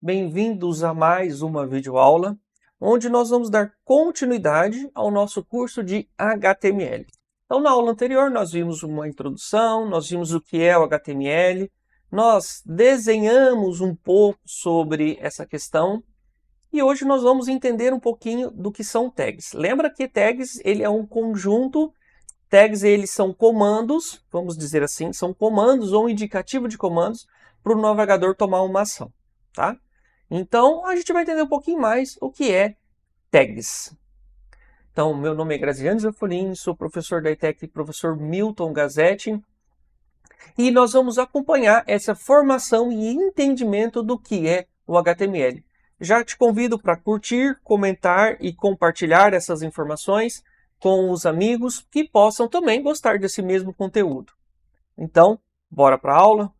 Bem-vindos a mais uma videoaula, onde nós vamos dar continuidade ao nosso curso de HTML. Então, na aula anterior, nós vimos uma introdução, nós vimos o que é o HTML, nós desenhamos um pouco sobre essa questão, e hoje nós vamos entender um pouquinho do que são tags. Lembra que tags ele é um conjunto. Tags, eles são comandos, vamos dizer assim, são comandos ou indicativo de comandos para o navegador tomar uma ação, tá? Então, a gente vai entender um pouquinho mais o que é tags. Então, meu nome é Graziano Zafolin, sou professor da ETEC, professor Milton Gazzetti, e nós vamos acompanhar essa formação e entendimento do que é o HTML. Já te convido para curtir, comentar e compartilhar essas informações com os amigos que possam também gostar desse mesmo conteúdo. Então, bora para a aula?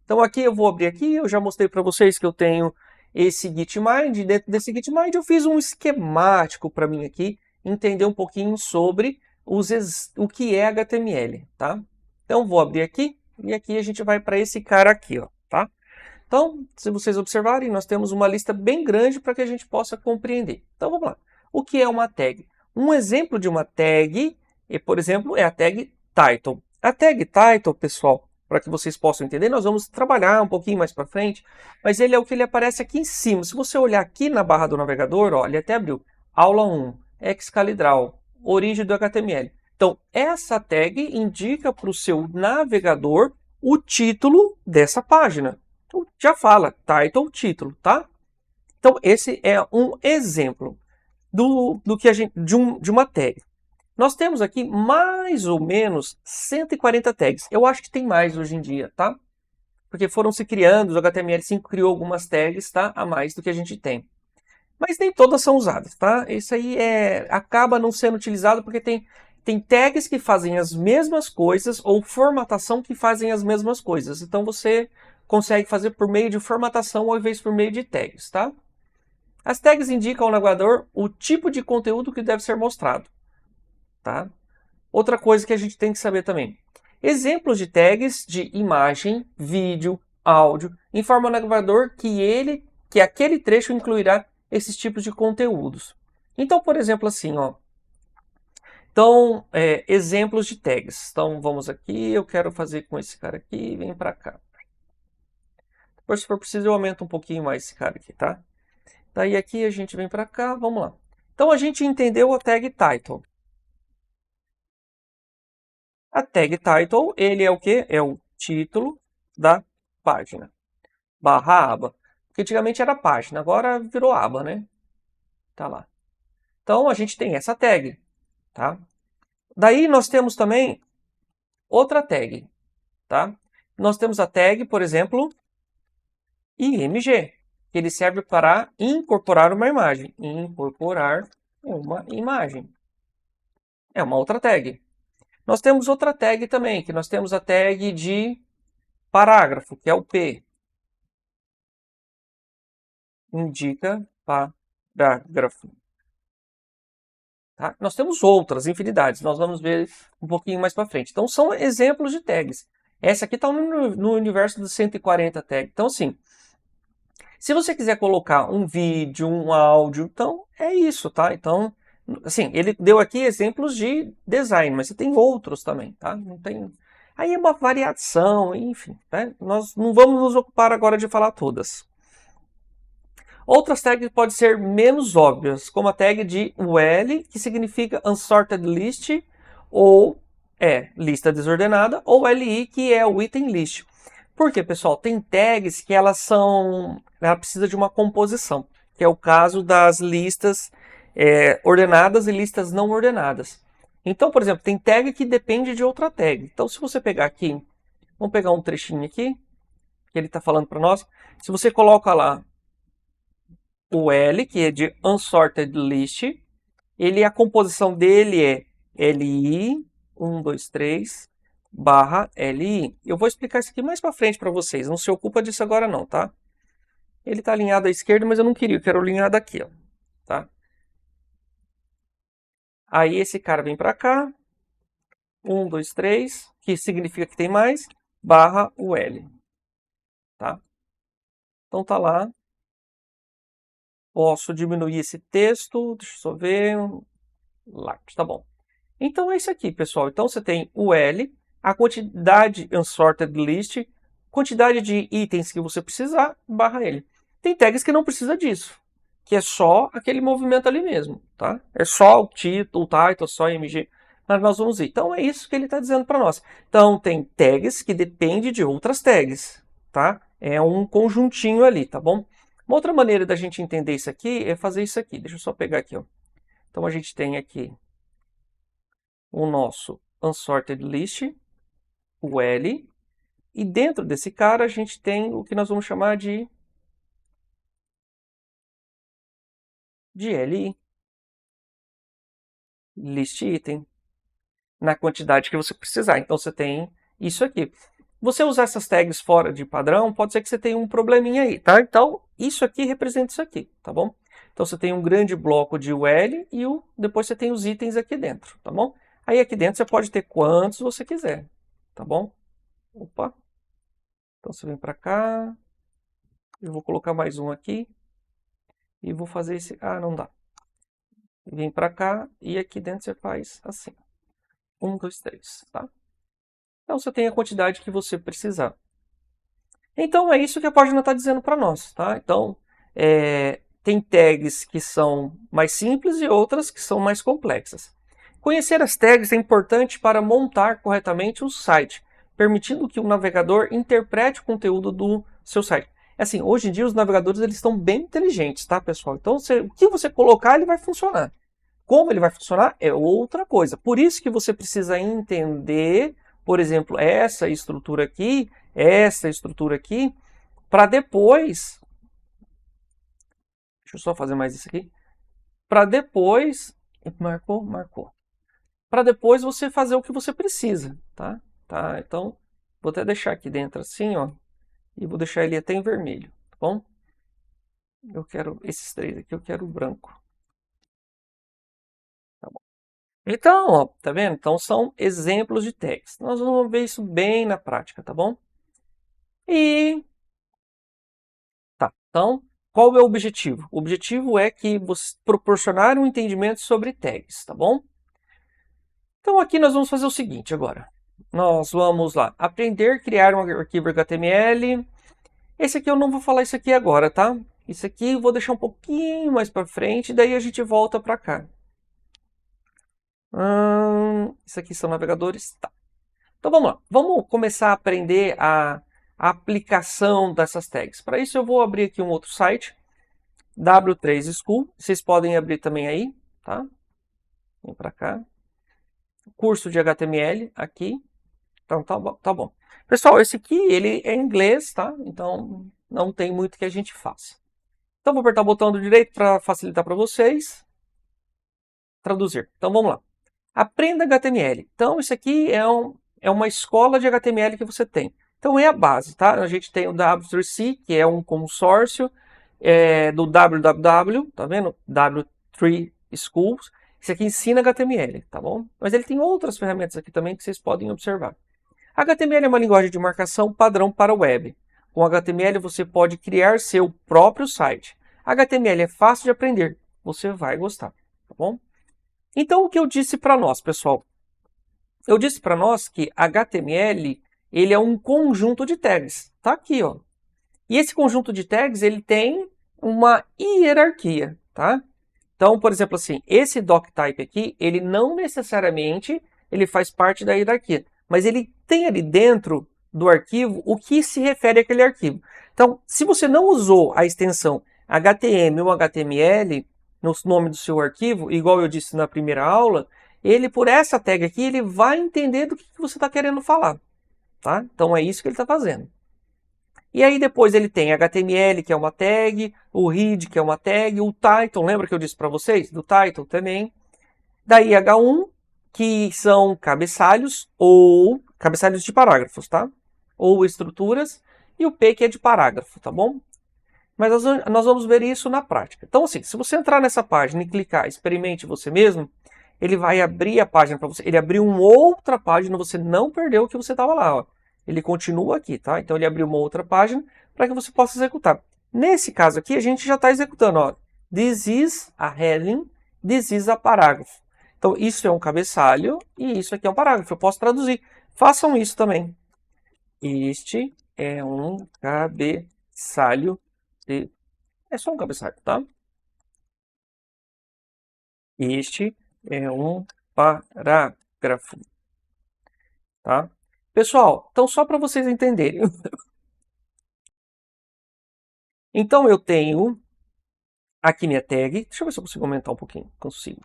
Então aqui eu vou abrir aqui, eu já mostrei para vocês que eu tenho esse Gitmind. Dentro desse Gitmind eu fiz um esquemático para mim aqui, entender um pouquinho sobre o que é HTML, tá? Então vou abrir aqui, e aqui a gente vai para esse cara aqui, ó, tá? Então, se vocês observarem, nós temos uma lista bem grande para que a gente possa compreender. Então vamos lá. O que é uma tag? Um exemplo de uma tag, por exemplo, é a tag title. A tag title, pessoal, para que vocês possam entender, nós vamos trabalhar um pouquinho mais para frente, mas ele é o que ele aparece aqui em cima. Se você olhar aqui na barra do navegador, ó, ele até abriu. Aula 1, Excalibral, origem do HTML. Então, essa tag indica para o seu navegador o título dessa página. Então, já fala, title, título, tá? Então, esse é um exemplo do que de uma tag. Nós temos aqui mais ou menos 140 tags. Eu acho que tem mais hoje em dia, tá? Porque foram se criando, o HTML5 criou algumas tags, tá? A mais do que a gente tem. Mas nem todas são usadas, tá? Isso aí acaba não sendo utilizado porque tem tags que fazem as mesmas coisas ou formatação que fazem as mesmas coisas. Então você consegue fazer por meio de formatação ao invés por meio de tags, tá? As tags indicam ao navegador o tipo de conteúdo que deve ser mostrado, tá? Outra coisa que a gente tem que saber também. Exemplos de tags de imagem, vídeo, áudio, informam ao navegador que aquele trecho incluirá esses tipos de conteúdos. Então, por exemplo, assim, ó. Então, exemplos de tags. Então, vamos aqui, eu quero fazer com esse cara aqui, vem para cá. Depois, se for preciso, eu aumento um pouquinho mais esse cara aqui, tá? Daí aqui a gente vem para cá, vamos lá. Então a gente entendeu a tag title. A tag title, ele é o quê? É o título da página. Barra aba. Porque antigamente era página, agora virou aba, né? Tá lá. Então a gente tem essa tag, tá? Daí nós temos também outra tag, tá? Nós temos a tag, por exemplo, IMG. Ele serve para incorporar uma imagem. Incorporar uma imagem. É uma outra tag. Nós temos outra tag também, que nós temos a tag de parágrafo, que é o P. Indica parágrafo. Tá? Nós temos outras infinidades, nós vamos ver um pouquinho mais para frente. Então, são exemplos de tags. Essa aqui está no universo dos 140 tags. Então, assim, se você quiser colocar um vídeo, um áudio, então é isso, tá? Então, assim, ele deu aqui exemplos de design, mas você tem outros também, tá? Não tem... Aí é uma variação, enfim, né? Nós não vamos nos ocupar agora de falar todas. Outras tags podem ser menos óbvias, como a tag de UL, que significa Unsorted List, ou lista desordenada, ou LI, que é o Item List. Por quê, pessoal? Tem tags que ela precisa de uma composição, que é o caso das listas ordenadas e listas não ordenadas. Então, por exemplo, tem tag que depende de outra tag. Então, se você pegar aqui, vamos pegar um trechinho aqui, que ele está falando para nós. Se você coloca lá o L, que é de Unsorted List, a composição dele é LI, 1, 2, 3, barra LI. Eu vou explicar isso aqui mais para frente para vocês, não se ocupa disso agora não, tá? Ele está alinhado à esquerda, mas eu não queria, eu quero alinhado aqui, ó, tá? Aí esse cara vem para cá, 1, 2, 3, que significa que tem mais, barra UL, tá? Então tá lá Posso diminuir esse texto, deixa eu só ver, large, tá bom. Então é isso aqui, pessoal. Então você tem o L, a quantidade unsorted list, quantidade de itens que você precisar, barra L. Tem tags que não precisa disso, que é só aquele movimento ali mesmo, tá? É só o título, o title, só img, mas nós vamos ir. Então é isso que ele está dizendo para nós. Então tem tags que dependem de outras tags, tá? É um conjuntinho ali, tá bom? Uma outra maneira da gente entender isso aqui é fazer isso aqui. Deixa eu só pegar aqui, ó. Então a gente tem aqui o nosso unsorted list, o L, e dentro desse cara a gente tem o que nós vamos chamar de LI, list item, na quantidade que você precisar. Então você tem isso aqui. Você usar essas tags fora de padrão, pode ser que você tenha um probleminha aí, tá? Então isso aqui representa isso aqui, tá bom? Então você tem um grande bloco de UL e depois você tem os itens aqui dentro, tá bom? Aí aqui dentro você pode ter quantos você quiser, tá bom? Opa! Então você vem para cá, eu vou colocar mais um aqui e vou fazer esse... Ah, não dá. Vem para cá e aqui dentro você faz assim. 1, 2, 3, tá? Então você tem a quantidade que você precisar. Então é isso que a página está dizendo para nós, tá? Então tem tags que são mais simples e outras que são mais complexas. Conhecer as tags é importante para montar corretamente o site, permitindo que o navegador interprete o conteúdo do seu site. Assim, hoje em dia os navegadores eles estão bem inteligentes, tá, pessoal? Então o que você colocar ele vai funcionar. Como ele vai funcionar é outra coisa. Por isso que você precisa entender, por exemplo, essa estrutura aqui, para depois... Deixa eu só fazer mais isso aqui. Para depois... Marcou. Para depois você fazer o que você precisa, tá? Então, vou até deixar aqui dentro assim, ó. E vou deixar ele até em vermelho, tá bom? Eu quero esses três aqui, eu quero o branco. Tá bom. Então, ó, tá vendo? Então, são exemplos de tags. Nós vamos ver isso bem na prática, tá bom? Tá, então, qual é o objetivo? O objetivo é que você proporcionar um entendimento sobre tags, tá bom? Então, aqui nós vamos fazer o seguinte agora. Nós vamos lá, aprender a criar um arquivo HTML. Esse aqui eu não vou falar isso aqui agora, tá? Isso aqui eu vou deixar um pouquinho mais para frente, daí a gente volta para cá. Isso aqui são navegadores? Tá. Então vamos lá, vamos começar a aprender a aplicação dessas tags. Para isso eu vou abrir aqui um outro site, W3 School, vocês podem abrir também aí, tá? Vem para cá. Curso de HTML aqui. Então tá bom. Pessoal, esse aqui ele é em inglês, tá? Então não tem muito que a gente faça. Então vou apertar o botão do direito para facilitar para vocês. Traduzir. Então vamos lá. Aprenda HTML. Então isso aqui é uma escola de HTML que você tem. Então é a base, tá? A gente tem o W3C, que é um consórcio do www, tá vendo? W3 Schools. Esse aqui ensina HTML, tá bom? Mas ele tem outras ferramentas aqui também que vocês podem observar. HTML é uma linguagem de marcação padrão para a web. Com HTML você pode criar seu próprio site. HTML é fácil de aprender, você vai gostar, tá bom? Então o que eu disse para nós, pessoal? Eu disse para nós que HTML ele é um conjunto de tags. Tá aqui, ó. E esse conjunto de tags ele tem uma hierarquia, tá? Então, por exemplo, assim, esse doctype aqui, ele não necessariamente ele faz parte da hierarquia, mas ele tem ali dentro do arquivo o que se refere àquele arquivo. Então, se você não usou a extensão HTML ou HTML no nome do seu arquivo, igual eu disse na primeira aula, ele, por essa tag aqui, ele vai entender do que você está querendo falar, tá? Então, é isso que ele está fazendo. E aí depois ele tem HTML, que é uma tag, o read, que é uma tag, o title, lembra que eu disse para vocês? Do title também. Daí H1, que são cabeçalhos ou cabeçalhos de parágrafos, tá? Ou estruturas, e o P que é de parágrafo, tá bom? Mas nós vamos ver isso na prática. Então, assim, se você entrar nessa página e clicar experimente você mesmo, ele vai abrir a página para você. Ele abriu uma outra página, você não perdeu o que você estava lá, ó. Ele continua aqui, tá? Então ele abriu uma outra página para que você possa executar. Nesse caso aqui, a gente já está executando, ó. This is a heading, this is a parágrafo. Então, isso é um cabeçalho e isso aqui é um parágrafo. Eu posso traduzir. Façam isso também. Este é um cabeçalho. É só um cabeçalho, tá? Este é um parágrafo. Tá? Pessoal, então só para vocês entenderem. Então, eu tenho aqui minha tag. Deixa eu ver se eu consigo aumentar um pouquinho. Consigo.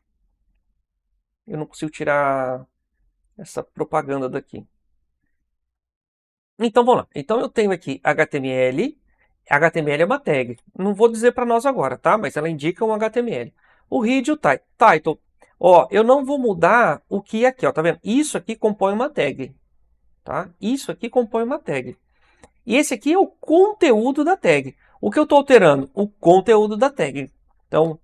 Eu não consigo tirar essa propaganda daqui. Então, vamos lá. Então, eu tenho aqui HTML. HTML é uma tag. Não vou dizer para nós agora, tá? Mas ela indica um HTML. O read e o title. Ó, eu não vou mudar o que é aqui, ó. Tá vendo? Isso aqui compõe uma tag. Tá? Isso aqui compõe uma tag. E esse aqui é o conteúdo da tag. O que eu estou alterando? O conteúdo da tag. Então,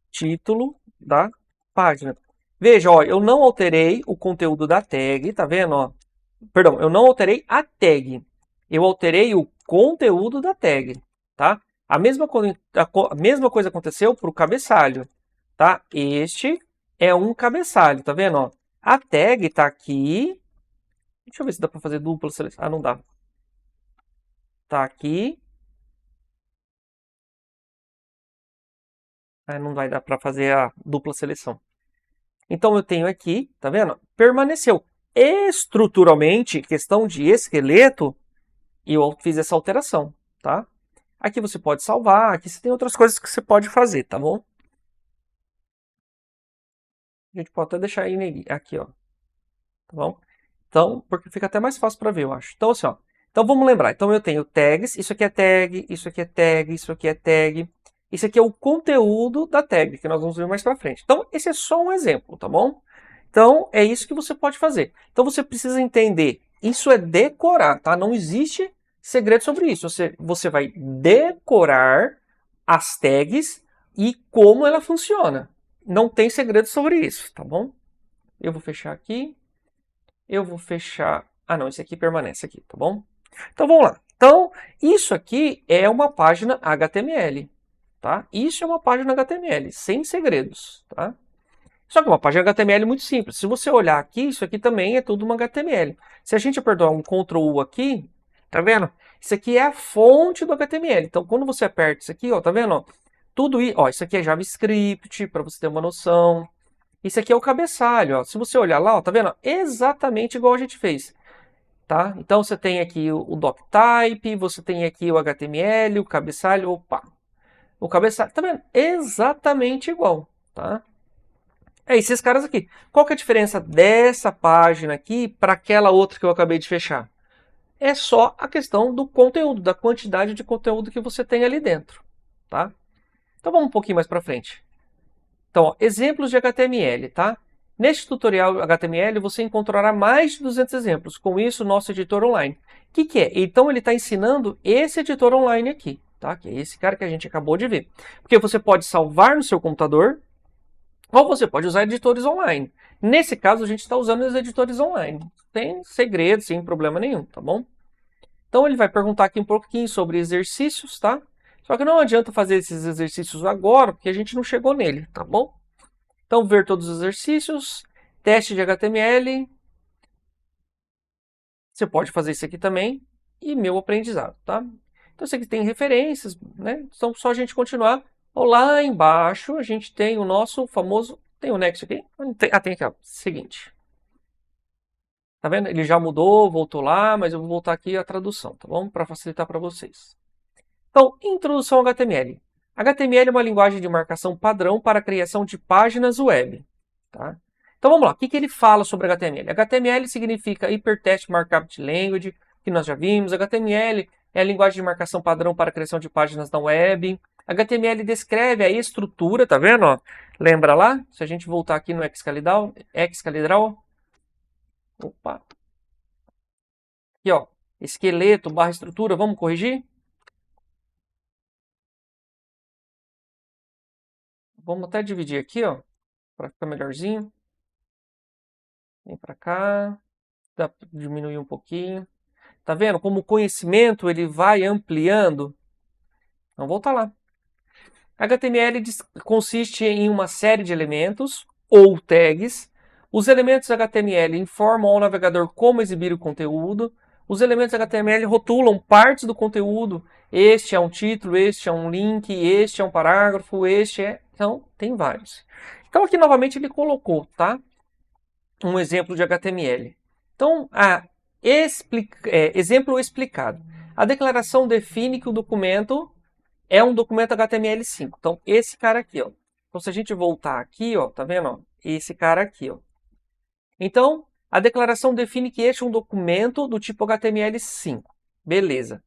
título da página. Veja, ó, eu não alterei o conteúdo da tag, tá vendo? Ó? Perdão, eu não alterei a tag. Eu alterei o conteúdo da tag, tá? A mesma coisa aconteceu para o cabeçalho, tá? Este é um cabeçalho, tá vendo? Ó? A tag está aqui. Deixa eu ver se dá para fazer dupla seleção. Ah, não dá. Tá aqui. Ah, não vai dar para fazer a dupla seleção. Então eu tenho aqui, tá vendo? Permaneceu. Estruturalmente, questão de esqueleto, eu fiz essa alteração, tá? Aqui você pode salvar, aqui você tem outras coisas que você pode fazer, tá bom? A gente pode até deixar aí aqui, ó. Tá bom? Então, porque fica até mais fácil para ver, eu acho. Então, assim, ó. Então, vamos lembrar. Então, eu tenho tags. Isso aqui é tag, isso aqui é tag, isso aqui é tag. Isso aqui é o conteúdo da tag, que nós vamos ver mais para frente. Então, esse é só um exemplo, tá bom? Então, é isso que você pode fazer. Então, você precisa entender. Isso é decorar, tá? Não existe segredo sobre isso. Você vai decorar as tags e como ela funciona. Não tem segredo sobre isso, tá bom? Eu vou fechar aqui. Eu vou fechar... Ah, não, esse aqui permanece aqui, tá bom? Então, vamos lá. Então, isso aqui é uma página HTML, tá? Isso é uma página HTML, sem segredos, tá? Só que uma página HTML muito simples. Se você olhar aqui, isso aqui também é tudo uma HTML. Se a gente apertar um Ctrl U aqui, tá vendo? Isso aqui é a fonte do HTML. Então, quando você aperta isso aqui, ó, tá vendo? Ó, tudo isso, ó, isso aqui é JavaScript, para você ter uma noção. Isso aqui é o cabeçalho, ó. Se você olhar lá, ó, tá vendo? Exatamente igual a gente fez, tá? Então, você tem aqui o doctype, você tem aqui o HTML, o cabeçalho, opa. O cabeçalho, tá vendo? Exatamente igual, tá? É esses caras aqui. Qual que é a diferença dessa página aqui para aquela outra que eu acabei de fechar? É só a questão do conteúdo, da quantidade de conteúdo que você tem ali dentro, tá? Então vamos um pouquinho mais para frente. Então, ó, exemplos de HTML, tá? Neste tutorial HTML você encontrará mais de 200 exemplos. Com isso, nosso editor online. O que é? Então ele está ensinando esse editor online aqui, tá? Que é esse cara que a gente acabou de ver. Porque você pode salvar no seu computador, ou você pode usar editores online. Nesse caso, a gente está usando os editores online. Tem segredo, sem problema nenhum, tá bom? Então, ele vai perguntar aqui um pouquinho sobre exercícios, tá? Só que não adianta fazer esses exercícios agora, porque a gente não chegou nele, tá bom? Então, ver todos os exercícios, teste de HTML. Você pode fazer isso aqui também. E meu aprendizado, tá? Então, isso aqui tem referências, né? Então, só a gente continuar. Lá embaixo, a gente tem o nosso famoso... Tem o Next aqui? Tem aqui, ó. Seguinte. Tá vendo? Ele já mudou, voltou lá, mas eu vou voltar aqui a tradução, tá bom? Para facilitar para vocês. Então, introdução ao HTML. HTML é uma linguagem de marcação padrão para a criação de páginas web. Tá? Então vamos lá, o que ele fala sobre HTML? HTML significa Hypertext Markup Language, que nós já vimos. HTML é a linguagem de marcação padrão para a criação de páginas na web. HTML descreve a estrutura, tá vendo? Ó? Lembra lá? Se a gente voltar aqui no Excalibur, opa. Aqui, ó, esqueleto barra estrutura, vamos corrigir? Vamos até dividir aqui, ó, para ficar melhorzinho. Vem para cá, dá para diminuir um pouquinho. Tá vendo como o conhecimento ele vai ampliando? Então, voltar lá. HTML consiste em uma série de elementos ou tags. Os elementos HTML informam ao navegador como exibir o conteúdo. Os elementos HTML rotulam partes do conteúdo. Este é um título, este é um link, este é um parágrafo, este é... Então, tem vários. Então, aqui novamente ele colocou, tá? Um exemplo de HTML. Então, exemplo explicado. A declaração define que o documento é um documento HTML5. Então, esse cara aqui, ó. Então, se a gente voltar aqui, ó, tá vendo? Ó? Esse cara aqui, ó. Então, a declaração define que este é um documento do tipo HTML5. Beleza.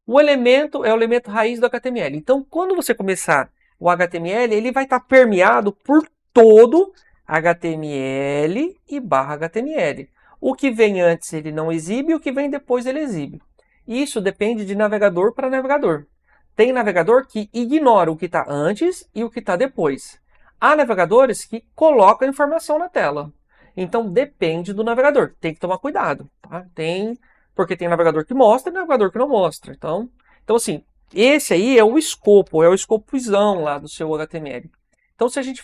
O elemento é o elemento raiz do HTML. Então, quando você começar o HTML, ele vai estar permeado por todo HTML e barra HTML. O que vem antes ele não exibe, o que vem depois ele exibe. Isso depende de navegador para navegador. Tem navegador que ignora o que está antes e o que está depois. Há navegadores que colocam a informação na tela. Então depende do navegador. Tem que tomar cuidado. Tá? Porque tem navegador que mostra e navegador que não mostra. Então assim, esse aí é o escopozão lá do seu HTML. Então se a gente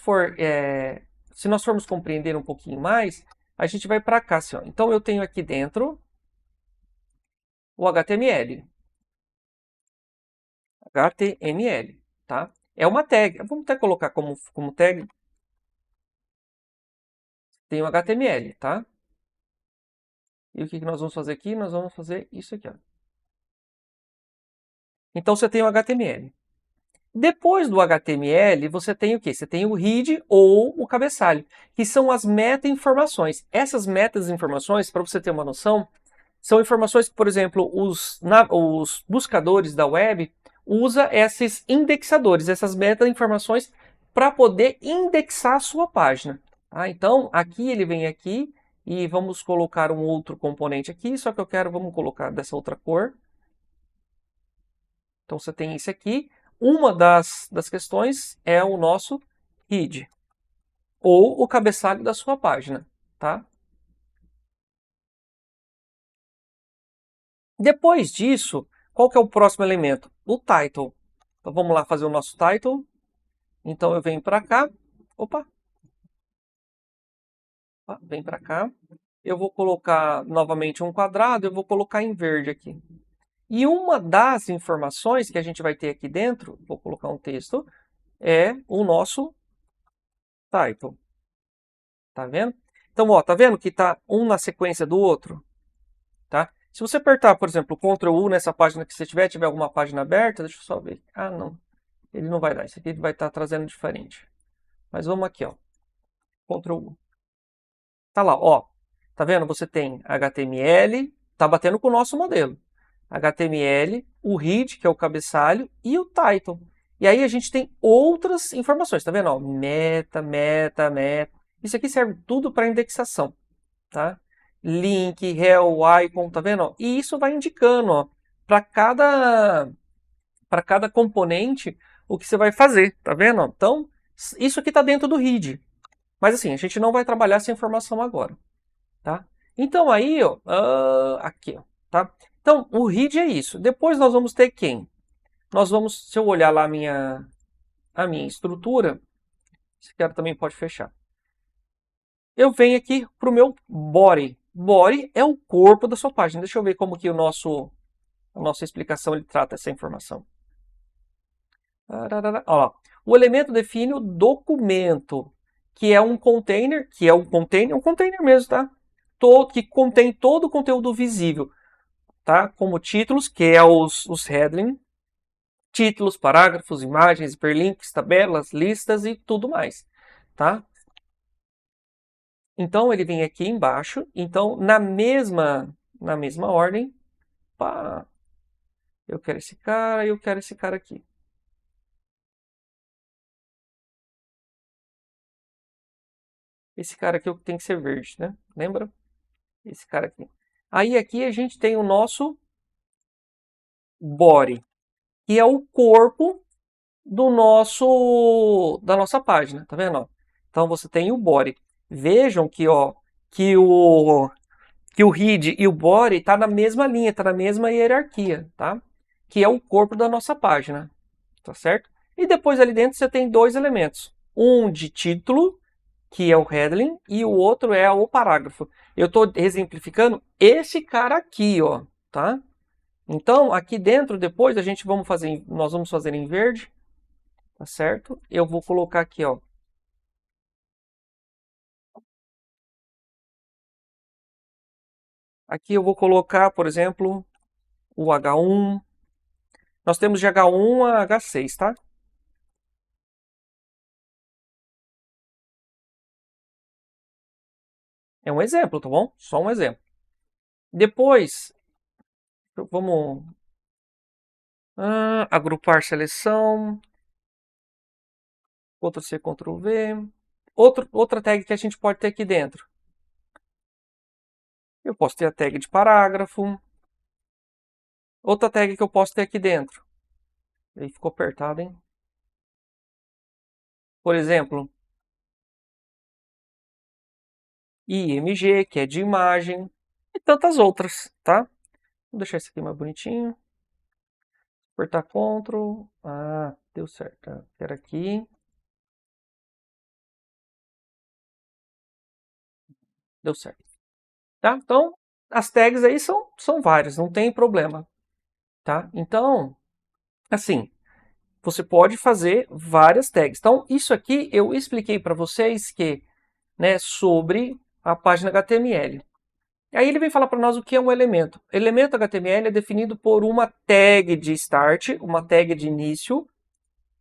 se nós formos compreender um pouquinho mais, a gente vai para cá. Assim, ó. Então eu tenho aqui dentro o HTML. HTML, tá? É uma tag. Vamos até colocar como tag. Tem o HTML, tá? E o que nós vamos fazer aqui? Nós vamos fazer isso aqui, ó. Então você tem o HTML. Depois do HTML, você tem o quê? Você tem o head ou o cabeçalho, que são as meta-informações. Essas meta-informações, para você ter uma noção, são informações que, por exemplo, os buscadores da web usam esses indexadores, essas meta-informações, para poder indexar a sua página. Tá? Então, aqui ele vem aqui e vamos colocar um outro componente aqui, só que vamos colocar dessa outra cor. Então, você tem esse aqui. Uma das questões é o nosso head, ou o cabeçalho da sua página. Tá? Depois disso, qual que é o próximo elemento? O title. Então vamos lá fazer o nosso title. Então eu venho para cá. Opa! Vem para cá. Eu vou colocar novamente um quadrado, eu vou colocar em verde aqui. E uma das informações que a gente vai ter aqui dentro, vou colocar um texto, é o nosso title. Tá vendo? Então, ó, tá vendo que tá um na sequência do outro? Tá? Se você apertar, por exemplo, Ctrl U nessa página que você tiver alguma página aberta, deixa eu só ver. Ah, não. Ele não vai dar. Isso aqui ele vai estar trazendo diferente. Mas vamos aqui, ó. Ctrl U. Tá lá, ó. Tá vendo? Você tem HTML, tá batendo com o nosso modelo. HTML, o head, que é o cabeçalho, e o title. E aí a gente tem outras informações, tá vendo? Ó, meta. Isso aqui serve tudo para indexação, tá? Link, rel, icon, tá vendo? Ó? E isso vai indicando, ó, para cada componente o que você vai fazer, tá vendo? Então, isso aqui está dentro do head. Mas assim, a gente não vai trabalhar essa informação agora, tá? Então aí, ó, aqui, ó, tá? Então, o head é isso. Depois nós vamos ter quem? Nós vamos, se eu olhar lá a minha estrutura, esse cara também pode fechar. Eu venho aqui para o meu body. Body é o corpo da sua página. Deixa eu ver como que a nossa explicação ele trata essa informação. Olha lá. O elemento define o documento, que é um container, um container mesmo, tá? Que contém todo o conteúdo visível, tá? Como títulos, que é os heading, títulos, parágrafos, imagens, hiperlinks, tabelas, listas e tudo mais, tá? Então ele vem aqui embaixo. Então na mesma ordem, pá, eu quero esse cara e eu quero esse cara aqui. Esse cara aqui tem que ser verde, né? Lembra? Esse cara aqui. Aí aqui a gente tem o nosso body, que é o corpo da nossa página, tá vendo? Ó? Então você tem o body. Vejam que, ó, que o head e o body tá na mesma linha, tá na mesma hierarquia, tá? Que é o corpo da nossa página, tá certo? E depois ali dentro você tem dois elementos. Um de título, que é o heading, e o outro é o parágrafo. Eu estou exemplificando esse cara aqui, ó, tá? Então, aqui dentro, depois nós vamos fazer em verde, tá certo? Eu vou colocar aqui, ó. Aqui eu vou colocar, por exemplo, o H1. Nós temos de H1 a H6, tá? É um exemplo, tá bom? Só um exemplo. Depois, vamos agrupar seleção, Ctrl+C, Ctrl+V. Outra tag que a gente pode ter aqui dentro. Eu posso ter a tag de parágrafo. Outra tag que eu posso ter aqui dentro. Aí ficou apertado, hein? Por exemplo, IMG, que é de imagem, e tantas outras, tá? Vou deixar esse aqui mais bonitinho. Apertar Ctrl. Ah, deu certo. Quero aqui. Deu certo. Tá? Então, as tags aí são várias, não tem problema. Tá? Então, assim, você pode fazer várias tags. Então, isso aqui eu expliquei para vocês que, né, sobre a página HTML. Aí ele vem falar para nós o que é um elemento. Elemento HTML é definido por uma tag de start, uma tag de início,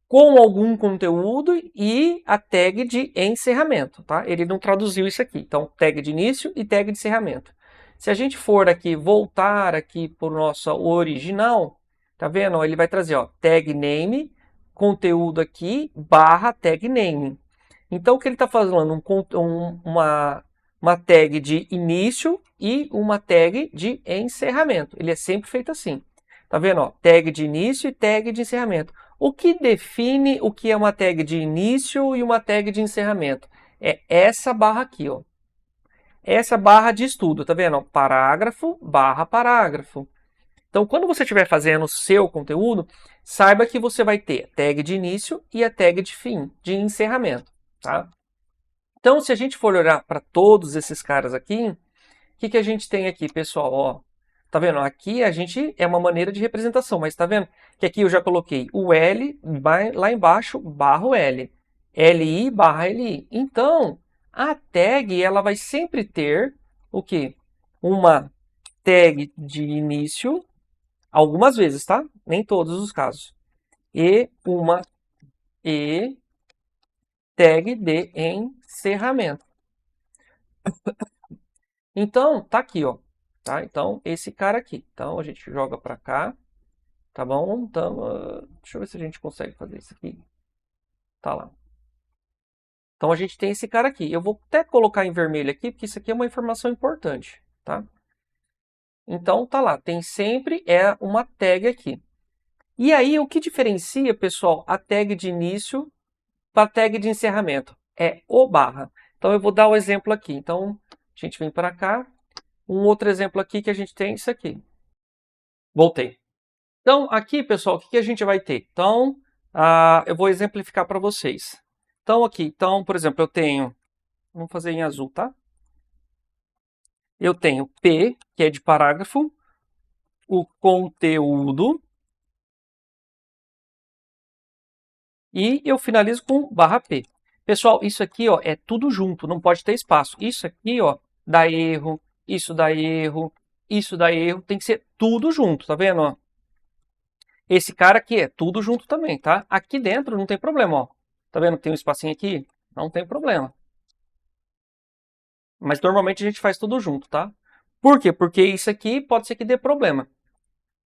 com algum conteúdo e a tag de encerramento, tá? Ele não traduziu isso aqui. Então, tag de início e tag de encerramento. Se a gente for aqui, voltar aqui para o nosso original, tá vendo? Ele vai trazer, ó, tag name, conteúdo aqui, barra tag name. Então, o que ele está falando? Uma tag de início e uma tag de encerramento. Ele é sempre feito assim. Tá vendo? Ó, tag de início e tag de encerramento. O que define o que é uma tag de início e uma tag de encerramento? É essa barra aqui, ó. Essa barra de estudo, tá vendo? Parágrafo, barra parágrafo. Então, quando você estiver fazendo o seu conteúdo, saiba que você vai ter a tag de início e a tag de fim, de encerramento, tá? Então, se a gente for olhar para todos esses caras aqui, o que a gente tem aqui, pessoal? Ó, tá vendo? Aqui a gente é uma maneira de representação, mas tá vendo que aqui eu já coloquei o L, lá embaixo, barra o L. LI barra LI. Então, a tag ela vai sempre ter o quê? Uma tag de início, algumas vezes, tá? Nem todos os casos. E uma e tag de encerramento. Então, tá aqui, ó. Tá? Então, esse cara aqui. Então, a gente joga para cá. Tá bom? Então, deixa eu ver se a gente consegue fazer isso aqui. Tá lá. Então, a gente tem esse cara aqui. Eu vou até colocar em vermelho aqui, porque isso aqui é uma informação importante, tá? Então, tá lá. Tem sempre uma tag aqui. E aí, o que diferencia, pessoal, a tag de início para a tag de encerramento? É o barra. Então, eu vou dar o exemplo aqui. Então, a gente vem para cá. Um outro exemplo aqui que a gente tem é isso aqui. Voltei. Então, aqui, pessoal, o que a gente vai ter? Então, eu vou exemplificar para vocês. Então, aqui, então, por exemplo, eu tenho... Vamos fazer em azul, tá? Eu tenho P, que é de parágrafo, o conteúdo, e eu finalizo com barra P. Pessoal, isso aqui ó, é tudo junto, não pode ter espaço. Isso aqui ó, dá erro, isso dá erro, isso dá erro, tem que ser tudo junto, tá vendo? Ó? Esse cara aqui é tudo junto também, tá? Aqui dentro não tem problema, ó. Tá vendo que tem um espacinho aqui? Não tem problema. Mas normalmente a gente faz tudo junto, tá? Por quê? Porque isso aqui pode ser que dê problema.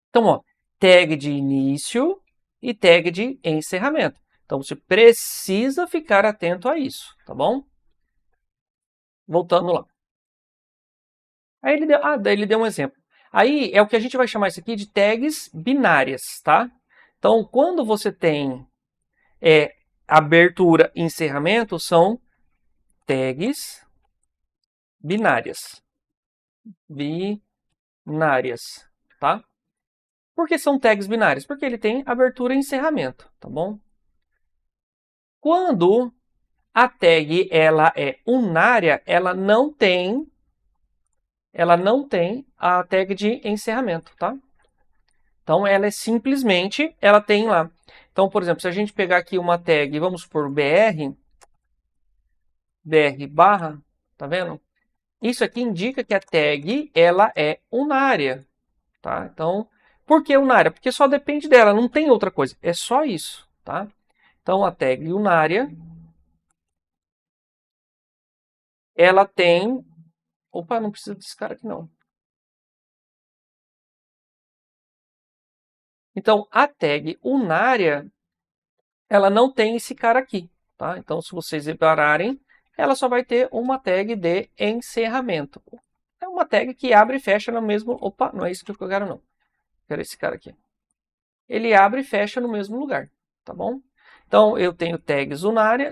Então, ó, tag de início e tag de encerramento. Então, você precisa ficar atento a isso, tá bom? Voltando lá. Aí daí ele deu um exemplo. Aí é o que a gente vai chamar isso aqui de tags binárias, tá? Então, quando você tem abertura e encerramento, são tags binárias. Binárias, tá? Por que são tags binárias? Porque ele tem abertura e encerramento, tá bom? Quando a tag ela é unária, ela não tem a tag de encerramento, tá? Então, ela é simplesmente, ela tem lá. Então, por exemplo, se a gente pegar aqui uma tag, vamos por BR barra, tá vendo? Isso aqui indica que a tag, ela é unária, tá? Então, por que unária? Porque só depende dela, não tem outra coisa, é só isso, tá? Então, a tag unária, ela tem... Opa, não precisa desse cara aqui não. Então, a tag unária, ela não tem esse cara aqui, tá? Então, se vocês repararem, ela só vai ter uma tag de encerramento. É uma tag que abre e fecha no mesmo... Opa, não é isso que eu quero não. Quero esse cara aqui. Ele abre e fecha no mesmo lugar, tá bom? Então, eu tenho tags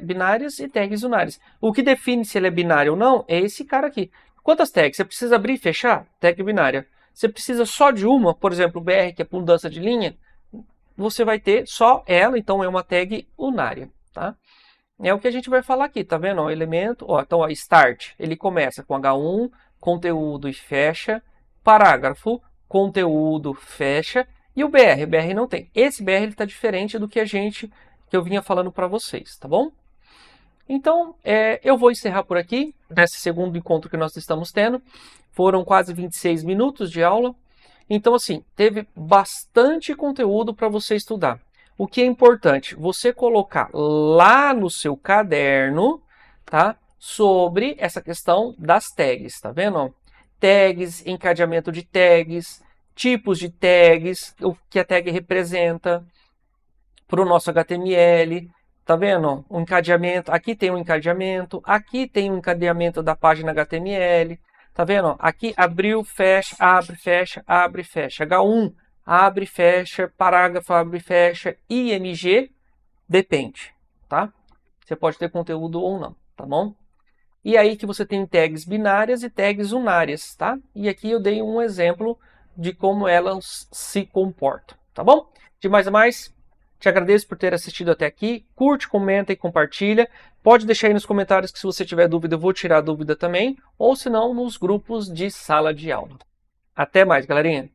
binárias e tags unárias. O que define se ele é binário ou não é esse cara aqui. Quantas tags? Você precisa abrir e fechar? Tag binária. Você precisa só de uma, por exemplo, o BR, que é por mudança de linha, você vai ter só ela, então é uma tag unária, tá? É o que a gente vai falar aqui, tá vendo? O elemento, ó, então, ó, start, ele começa com H1, conteúdo e fecha, parágrafo, conteúdo, fecha, e o BR não tem. Esse BR está diferente do que eu vinha falando para vocês, tá bom? Então, eu vou encerrar por aqui, nesse segundo encontro que nós estamos tendo. Foram quase 26 minutos de aula. Então, assim, teve bastante conteúdo para você estudar. O que é importante? Você colocar lá no seu caderno, tá? Sobre essa questão das tags, tá vendo? Tags, encadeamento de tags, tipos de tags, o que a tag representa para o nosso HTML. Tá vendo? O encadeamento, aqui tem um encadeamento, aqui tem um encadeamento da página HTML. Tá vendo? Aqui abriu, fecha, abre, fecha, abre, fecha. H1, abre, fecha, parágrafo, abre, fecha. IMG, depende, tá? Você pode ter conteúdo ou não, tá bom? E aí que você tem tags binárias e tags unárias, tá? E aqui eu dei um exemplo de como elas se comportam, tá bom? De mais a mais, te agradeço por ter assistido até aqui. Curte, comenta e compartilha. Pode deixar aí nos comentários que se você tiver dúvida, eu vou tirar a dúvida também. Ou se não, nos grupos de sala de aula. Até mais, galerinha!